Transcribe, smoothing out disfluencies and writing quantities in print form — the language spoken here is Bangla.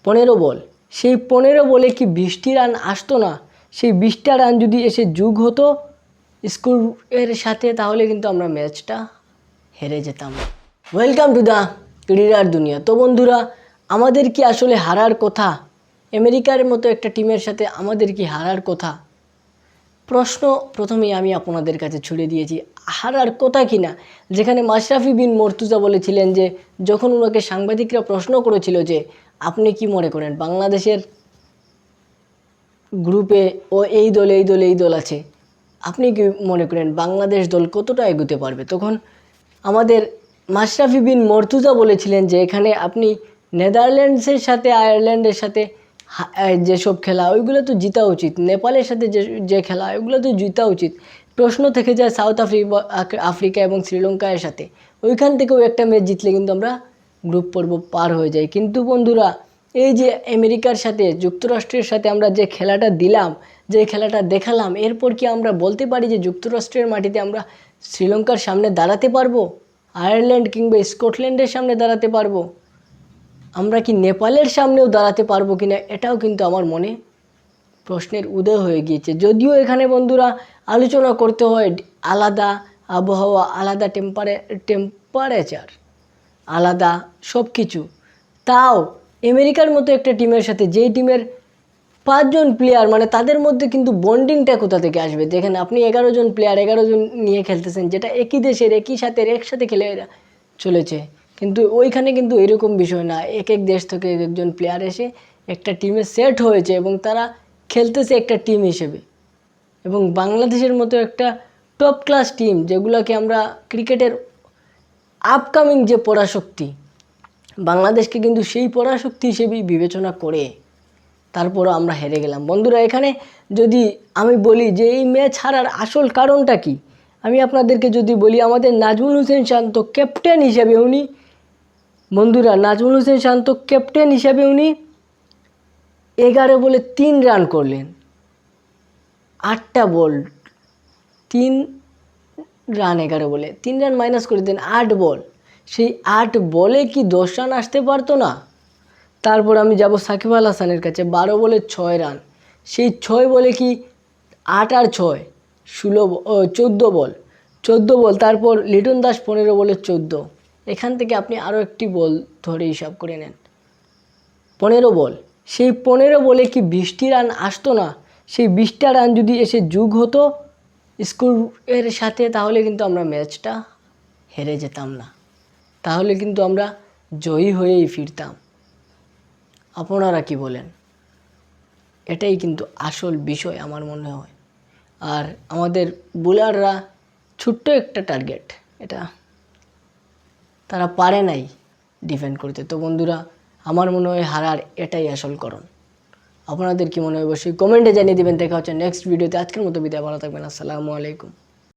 15 বল, সেই 15 বলে কি 20টি রান আসতো না? সেই 20টা রান যদি এসে যোগ হতো স্কোরের সাথে, তাহলে কিন্তু আমরা ম্যাচটা হেরে যেতাম। ওয়েলকাম টু দ্য ক্রীড়ার দুনিয়া। তো বন্ধুরা, আমাদের কি আসলে হারার কথা? আমেরিকার মতো একটা টিমের সাথে আমাদের কি হারার কথা? প্রশ্ন প্রথমেই আমি আপনাদের কাছে ছুড়ে দিয়েছি, হারার কথা কি না? যেখানে মাশরাফি বিন মর্তুজা বলেছিলেন যে, যখন ওনাকে সাংবাদিকরা প্রশ্ন করেছিল যে আপনি কি মনে করেন বাংলাদেশের গ্রুপে এই দল আছে, আপনি কি মনে করেন বাংলাদেশ দল কতটা এগোতে পারবে? তখন আমাদের মাশরাফি বিন মর্তুজা বলেছিলেন যে এখানে আপনি নেদারল্যান্ডসের সাথে আয়ারল্যান্ডের সাথে যেসব খেলা ওইগুলো তো জিতা উচিত, নেপালের সাথে যে খেলা ওইগুলো তো জিতা উচিত। প্রশ্ন থেকে যায় সাউথ আফ্রিকা এবং শ্রীলঙ্কার সাথে, ওইখান থেকেও একটা ম্যাচ জিতলে কিন্তু আমরা গ্রুপ পর্ব পার হয়ে যাই। কিন্তু বন্ধুরা, এই যে আমেরিকার সাথে যুক্তরাষ্ট্রের সাথে আমরা যে খেলাটা দিলাম, যে খেলাটা দেখালাম, এরপর কি আমরা বলতে পারি যে যুক্তরাষ্ট্রের মাটিতে আমরা শ্রীলঙ্কার সামনে দাঁড়াতে পারবো? আয়ারল্যান্ড কিংবা স্কটল্যান্ডের সামনে দাঁড়াতে পারবো? আমরা কি নেপালের সামনেও দাঁড়াতে পারবো কিনা, এটাও কিন্তু আমার মনে প্রশ্নের উদয় হয়ে গিয়েছে। যদিও এখানে বন্ধুরা আলোচনা করতে হয় আলাদা আবহাওয়া, আলাদা টেম্পারেচার, আলাদা সব কিছু, তাও আমেরিকার মতো একটা টিমের সাথে, যেই টিমের 5 জন প্লেয়ার, মানে তাদের মধ্যে কিন্তু বন্ডিংটা কোথা থেকে আসবে? দেখেন আপনি 11 জন প্লেয়ার 11 জন নিয়ে খেলতেছেন, যেটা একই দেশের একই সাথে একসাথে খেলে চলেছে, কিন্তু ওইখানে কিন্তু এরকম বিষয় না। এক এক দেশ থেকে এক একজন প্লেয়ার এসে একটা টিমে সেট হয়েছে এবং তারা খেলতেছে একটা টিম হিসেবে। এবং বাংলাদেশের মতো একটা টপ ক্লাস টিম, যেগুলোকে আমরা ক্রিকেটের আপকামিং যে পরাশক্তি, বাংলাদেশকে কিন্তু সেই পরাশক্তি হিসেবেই বিবেচনা করে তারপরও আমরা হেরে গেলাম। বন্ধুরা, এখানে যদি আমি বলি যে এই ম্যাচ হারার আসল কারণটা কি, আমি আপনাদেরকে যদি বলি, আমাদের নাজমুল হোসেন শান্ত ক্যাপ্টেন হিসেবে উনি, বন্ধুরা নাজমুল হোসেন শান্ত ক্যাপ্টেন হিসেবে উনি 11 বলে 3 রান করলেন, 8টা বল 3 রান, 11 বলে 3 রান মাইনাস করে দেন, 8 বল, সেই 8 বলে কি 10 রান আসতে পারতো না? তারপর আমি যাব সাকিব আল হাসানের কাছে, 12 বলে 6 রান, সেই 6 বলে কি 8 আর 6 14 বল, 14 বল। তারপর লিটন দাস 15 বলে 14, এখান থেকে আপনি আরও একটি বল ধরে হিসাব করে নেন, 15 বল, সেই 15 বলে কি 20টি রান আসতো না? সেই 20টা রান যদি এসে যোগ হতো স্কোরের সাথে, তাহলে কিন্তু আমরা ম্যাচটা হেরে যেতাম না, তাহলে কিন্তু আমরা জয়ী হয়েই ফিরতাম। আপনারা কি বলেন? এটাই কিন্তু আসল বিষয় আমার মনে হয়। আর আমাদের বোলাররা ছোট্ট একটা টার্গেট, এটা তারা পারে নাই ডিফেন্ড করতে। তো বন্ধুরা, আমার মনে হয় হারার এটাই আসল কারণ। আপনাদের কি মনে হয় অবশ্যই কমেন্টে জানিয়ে দেবেন। দেখা হচ্ছে নেক্সট ভিডিওতে। আজকের মতো বিদায়, ভালো থাকবেন, আসসালামু আলাইকুম।